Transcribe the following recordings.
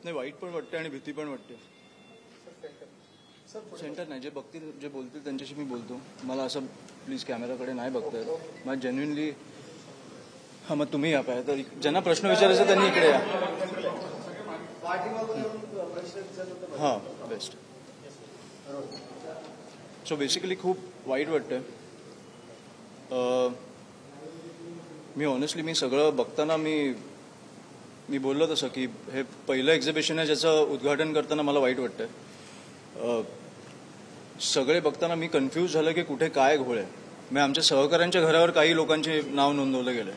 नाही, वाईट पण वाटते आणि भीती पण वाटते. सेंटर नाही, जे बघतील जे बोलतील त्यांच्याशी मी बोलतो. मला असं प्लीज कॅमेराकडे नाही बघतायत. मला जेन्युइनली हां, मग तुम्ही या पाहिजे तर ज्यांना प्रश्न विचारायचा त्यांनी इकडे या. हां, बेस्ट. सो बेसिकली खूप वाईट वाटतंय. मी ऑनेस्टली मी सगळं बघताना मी बोललो तसं की हे पहिलं एक्झिबिशन आहे ज्याचं उद्घाटन करताना मला वाईट वाटतंय. सगळे बघताना मी कन्फ्यूज झालं की कुठे काय घोळ आहे. मी आमच्या सहकाऱ्यांच्या घरावर काही लोकांचे नाव नोंदवलं गेलंय.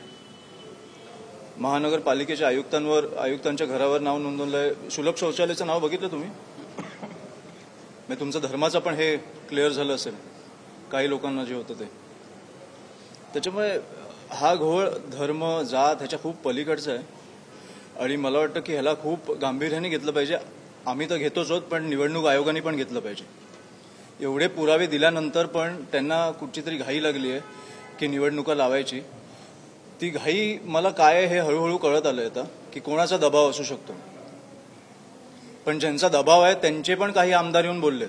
महानगरपालिकेच्या आयुक्तांच्या घरावर नाव नोंदवलंय. सुलभ शौचालयाचं नाव बघितलं तुम्ही? म्हणजे तुमचं धर्माचं पण हे क्लिअर झालं असेल काही लोकांना जे होतं ते. त्याच्यामुळे हा घोळ धर्म जात ह्याच्या खूप पलीकडचा आहे आणि मला वाटतं की ह्याला खूप गांभीर्याने घेतलं पाहिजे. आम्ही तर घेतोच आहोत, पण निवडणूक आयोगाने पण घेतलं पाहिजे. एवढे पुरावे दिल्यानंतर पण त्यांना कुठची तरी घाई लागली आहे की निवडणुका लावायची. ती घाई मला काय हे हळूहळू कळत आलंय आता की कोणाचा दबाव असू शकतो. पण ज्यांचा दबाव आहे त्यांचे पण काही आमदार येऊन बोललेत.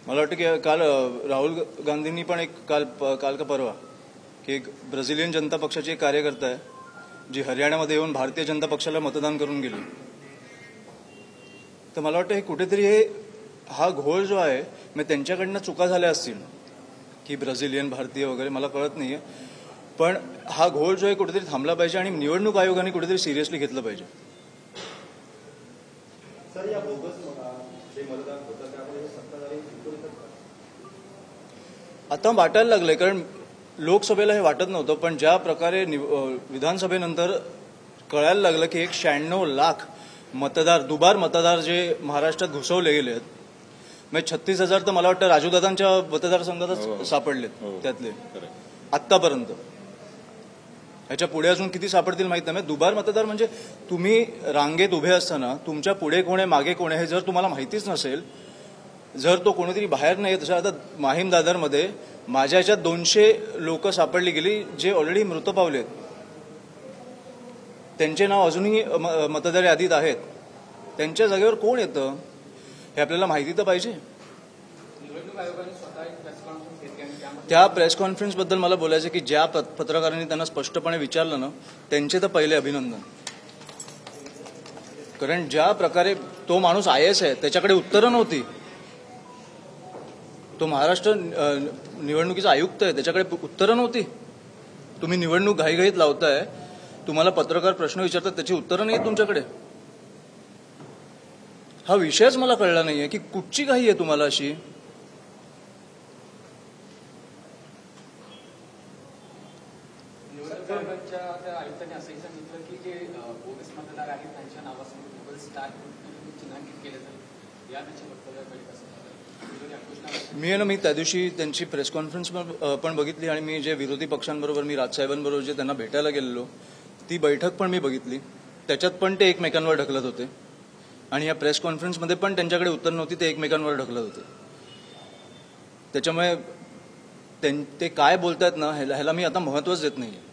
मला वाटतं की काल राहुल गांधींनी पण एक काल का परवा की एक ब्राझिलियन जनता पक्षाची एक कार्यकर्ता आहे जी हरियाणामध्ये येऊन भारतीय जनता पक्षाला मतदान करून गेली. तर मला वाटतं हे कुठेतरी हा घोळ जो आहे मग त्यांच्याकडनं चुका झाल्या असतील की ब्राझिलियन भारतीय वगैरे मला कळत नाहीये. पण हा घोळ जो आहे कुठेतरी थांबला पाहिजे आणि निवडणूक आयोगाने कुठेतरी सिरियसली घेतलं पाहिजे. सर, या बोगस जे मतदान होतं त्यामुळे सत्ताधारी आता वाटायला लागलंय, कारण लोकसभेला हे वाटत नव्हतं पण ज्या प्रकारे विधानसभेनंतर कळायला लागलं की 96 लाख मतदार दुबार मतदार जे महाराष्ट्रात घुसवले गेले आहेत. म्हणजे 36,000 तर मला वाटतं राजूदादांच्या मतदारसंघातच सापडलेत त्यातले आत्तापर्यंत. ह्याच्या पुढे अजून किती सापडतील माहित नाही. दुबार मतदार म्हणजे तुम्ही रांगेत उभे असताना तुमच्या पुढे कोण आहे मागे कोण आहे हे जर तुम्हाला माहितीच नसेल, जर तो कोणीतरी बाहेर नाही येत. आता माहीम दादरमध्ये माझ्या ह्याच्यात 200 लोक सापडली गेली जे ऑलरेडी मृत पावलेत. त्यांचे नाव अजूनही मतदार यादीत आहेत. त्यांच्या जागेवर कोण येतं हे आपल्याला माहिती तर पाहिजे. त्या प्रेस कॉन्फरन्सबद्दल मला बोलायचं की ज्या पत्रकारांनी त्यांना स्पष्टपणे विचारलं ना त्यांचे तर पहिले अभिनंदन. कारण ज्या प्रकारे तो माणूस IAS आहे त्याच्याकडे उत्तरं नव्हती. तो महाराष्ट्र निवडणुकीचा आयुक्त आहे त्याच्याकडे उत्तरं नव्हती. तुम्ही निवडणूक घाईघाईत लावताय, तुम्हाला पत्रकार प्रश्न विचारतात त्याची उत्तरं नाही आहेत तुमच्याकडे. हा विषयच मला कळला नाहीये की कुठची घाई आहे तुम्हाला अशी. आयुक्तांनी असंही सांगितलं की जे बोगस मतदार आहेत त्यांच्या नावासमोर गुगल स्टार चिन्हांकित केलं जाईल. या त्याची मी त्या दिवशी त्यांची प्रेस कॉन्फरन्स पण बघितली आणि मी जे विरोधी पक्षांबरोबर मी राजसाहेबांबरोबर जे त्यांना भेटायला गेलेलो ती बैठक पण मी बघितली. त्याच्यात पण ते एकमेकांवर ढकलत होते आणि या प्रेस कॉन्फरन्समध्ये पण त्यांच्याकडे उत्तर नव्हती, ते एकमेकांवर ढकलत होते. त्याच्यामुळे ते काय बोलतायत ना ह्याला मी आता महत्वच देत नाहीये.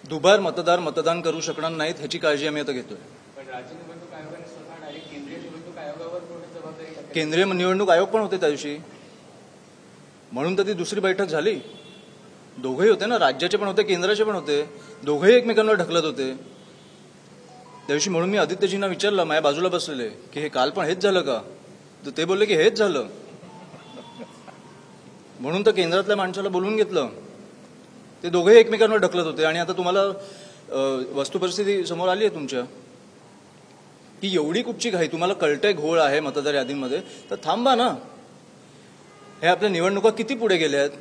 दुबार मतदार मतदान करू शकणार नाहीत ह्याची काळजी आम्ही आता घेतोय. केंद्रीय निवडणूक आयोग पण होते त्या दिवशी, म्हणून तर ती दुसरी बैठक झाली. दोघेही होते ना, राज्याचे पण होते केंद्राचे पण होते, दोघेही एकमेकांवर ढकलत होते त्या दिवशी. म्हणून मी आदित्यजींना विचारलं, माझ्या बाजूला बसलेले, की हे काल पण हेच झालं का? तर ते बोलले की हेच झालं. म्हणून तर केंद्रातल्या माणसाला बोलवून घेतलं. ते दोघेही एकमेकांवर ढकलत होते आणि आता तुम्हाला वस्तुपरिस्थिती समोर आली आहे तुमच्या की एवढी कुठची घाई. तुम्हाला कळतंय घोळ आहे मतदार यादींमध्ये तर थांबा ना. हे आपल्या निवडणुका किती पुढे गेल्या आहेत.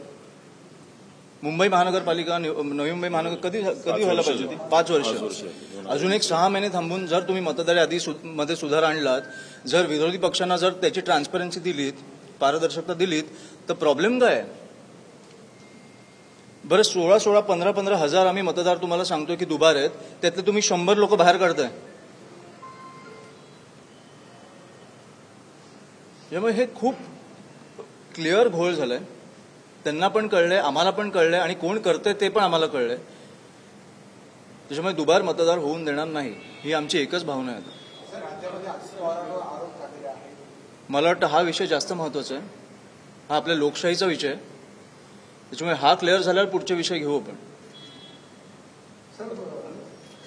मुंबई महानगरपालिका नवी मुंबई महानगर कधी व्हायला पाहिजे होती? 5 वर्ष. अजून एक 6 महिने थांबून जर तुम्ही मतदार यादीमध्ये सुधार आणलात, जर विरोधी पक्षांना जर त्याची ट्रान्सपरन्सी दिलीत, पारदर्शकता दिलीत, तर प्रॉब्लेम काय आहे? बरं 16 15 हजार आम्ही मतदार तुम्हाला सांगतोय की दुबार आहेत, त्यातले तुम्ही 100 लोक बाहेर काढताय. त्यामुळे हे खूप क्लिअर घोळ झालाय. त्यांना पण कळलंय, आम्हाला पण कळलंय आणि कोण करतंय ते पण आम्हाला कळलंय. त्याच्यामुळे दुबार मतदार होऊन देणार नाही ही आमची एकच भावना आहे आता. मला वाटतं हा विषय जास्त महत्वाचा आहे. हा आपल्या लोकशाहीचा विषय आहे. त्याच्यामुळे हा क्लिअर झाल्यावर पुढचे विषय घेऊ आपण.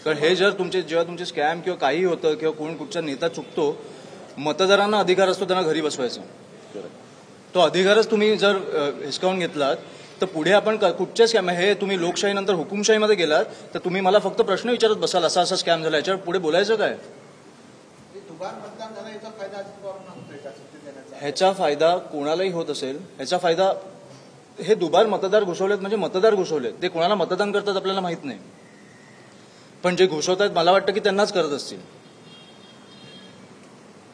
कारण हे जर जेव्हा तुमचे स्कॅम किंवा काही होतं किंवा कोण कुठचा नेता चुकतो, मतदारांना अधिकार असतो त्यांना घरी बसवायचा. तो अधिकारच तुम्ही जर हिसकावून घेतलात तर पुढे आपण कुठच्या स्कॅम हे तुम्ही लोकशाहीनंतर हुकुमशाहीमध्ये गेलात तर तुम्ही मला फक्त प्रश्न विचारत बसाल असा असा स्कॅम झाला, याच्यावर पुढे बोलायचं काय? ह्याचा फायदा कोणालाही होत असेल, ह्याचा फायदा हे दुबार मतदार घुसवलेत म्हणजे मतदार घुसवलेत. ते कोणाला मतदान करतात आपल्याला माहित नाही, पण जे घुसवतात मला वाटतं की त्यांनाच करत असतील.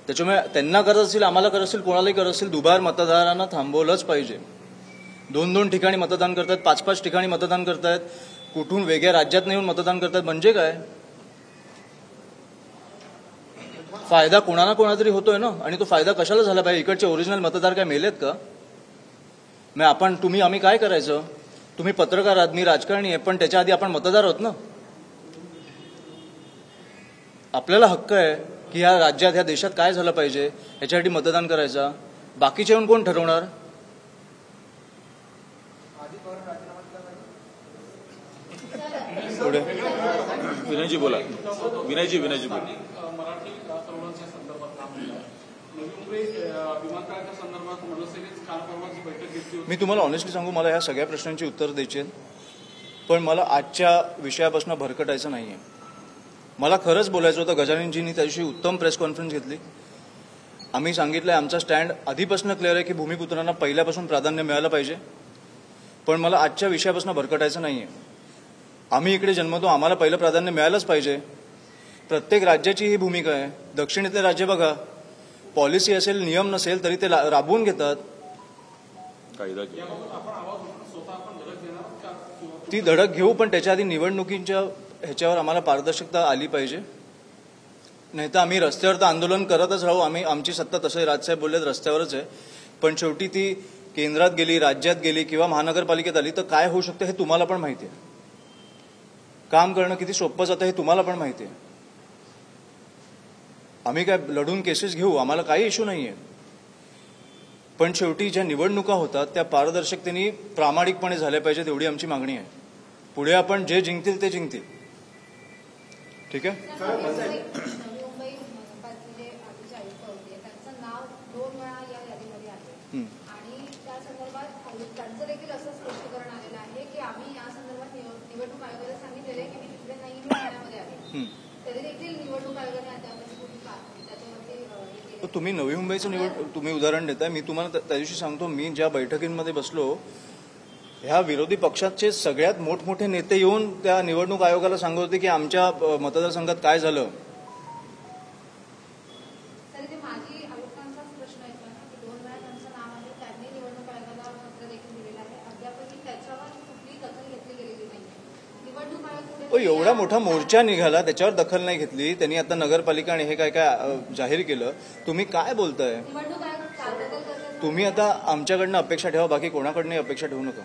त्याच्यामुळे त्यांना करत असतील, आम्हाला करत असतील, कोणालाही करत असतील, दुबार मतदारांना थांबवलंच पाहिजे. 2-2 ठिकाणी मतदान करतात, 5-5 ठिकाणी मतदान करतायत, कुठून वेगळ्या राज्यात येऊन मतदान करतात. म्हणजे काय फायदा कोणाला कोणातरी होतोय ना. आणि तो फायदा कशाला झाला पाहिजे? इकडचे ओरिजिनल मतदार काय मेलेत का? आम्ही काय करायचं? तुम्ही पत्रकार आहात, मी राजकारणी आहे, पण त्याच्या आधी आपण मतदार आहोत ना. आपल्याला हक्क आहे की या राज्यात ह्या देशात काय झालं पाहिजे याच्यासाठी मतदान करायचा. बाकीचे येऊन कोण ठरवणार? विनयजी बोला. विनयजी बोला. मराठी तरुणांच्या संदर्भात काम केलं. नवी मुंबई विमानतळाच्या संदर्भात मनसेनेच काल परवाची बैठक घेतली होती. मी तुम्हाला ऑनेस्टली सांगू, मला ह्या सगळ्या प्रश्नांची उत्तर द्यायची आहेत, पण मला आजच्या विषयापासून भरकटायचं नाहीये. मला खरंच बोलायचं होतं. गजाननजींनी त्या दिवशी उत्तम प्रेस कॉन्फरन्स घेतली. आम्ही सांगितलंय आमचा स्टँड आधीपासून क्लिअर आहे की भूमिपुत्रांना पहिल्यापासून प्राधान्य मिळालं पाहिजे, पण मला आजच्या विषयापासून भरकटायचं नाहीये. आम्ही इकडे जन्मतो, आम्हाला पहिलं प्राधान्य मिळालंच पाहिजे. प्रत्येक राज्याची ही भूमिका आहे. दक्षिणेतले राज्य बघा, पॉलिसी असेल, नियम नसेल तरी ते राबवून घेतात. ती धडक घेऊ, पण त्याच्या आधी निवडणुकीच्या ह्याच्यावर आम्हाला पारदर्शकता आली पाहिजे. नाही तर आम्ही रस्त्यावर तर आंदोलन करतच राहू. आमची सत्ता तसंही राजसाहेब बोललेत रस्त्यावरच आहे, पण शेवटी ती केंद्रात गेली, राज्यात गेली किंवा महानगरपालिकेत आली तर काय होऊ शकतं हे तुम्हाला पण माहिती आहे. काम करणं किती सोपं जातं हे तुम्हाला पण माहिती आहे. आम्ही काय लढून केसेस घेऊ, आम्हाला काही इश्यू नाहीये, पण शेवटी ज्या निवडणुका होतात त्या पारदर्शकतेने प्रामाणिकपणे झाल्या पाहिजेत एवढी आमची मागणी आहे. पुढे आपण जे जिंकतील ते जिंकतील. ठीक आहे. नवी मुंबई मनपाचे आधीचे आयुक्त होते, त्यांचं नाव 2 वेळा या यादीमध्ये आहे आणि त्या संदर्भात त्यांचं देखील असं स्पष्टीकरण आलेलं आहे की आम्ही या संदर्भात निवडणूक आयोगाला सांगितलेलं आहे की मी तिकडे नाही, मी ठाण्यामध्ये आहे. तरी देखील निवडणूक आयोगाने अद्याप त्याच्यावरती तुम्ही नवी मुंबईचं तुम्ही उदाहरण देताय. मी तुम्हाला त्या दिवशी सांगतो, मी ज्या बैठकींमध्ये बसलो ह्या विरोधी पक्षाचे सगळ्यात मोठमोठे नेते येऊन त्या निवडणूक आयोगाला सांगत होते की आमच्या मतदारसंघात काय झालं. तरी ते माजी आयुक्तांचाच प्रश्न आहे की 2 वेळा त्यांचं नाव आहे, त्यांनी निवडणूक आयोगाला पत्र देखील दिलेलं आहे, अद्यापही त्याच्यावर कुठलीही दखल घेतली गेलेली नाही. निवडणूक आयोग एवढा मोठा मोर्चा निघाला, त्याच्यावर दखल नाही घेतली त्यांनी. आता नगरपालिका आणि हे काय काय जाहीर केलं. तुम्ही काय बोलताय? निवडणूक आयोग का दखल करते? तुम्ही आता आमच्याकडनं अपेक्षा ठेवा, बाकी कोणाकडनं अपेक्षा ठेवू नका.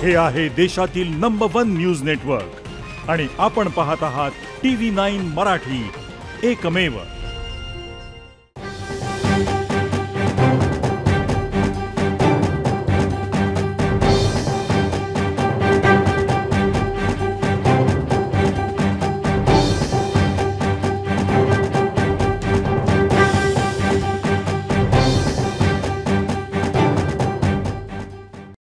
हे आहे देशातील नंबर 1 न्यूज नेटवर्क आणि आपण पाहत आहात TV9 मराठी, एकमेव.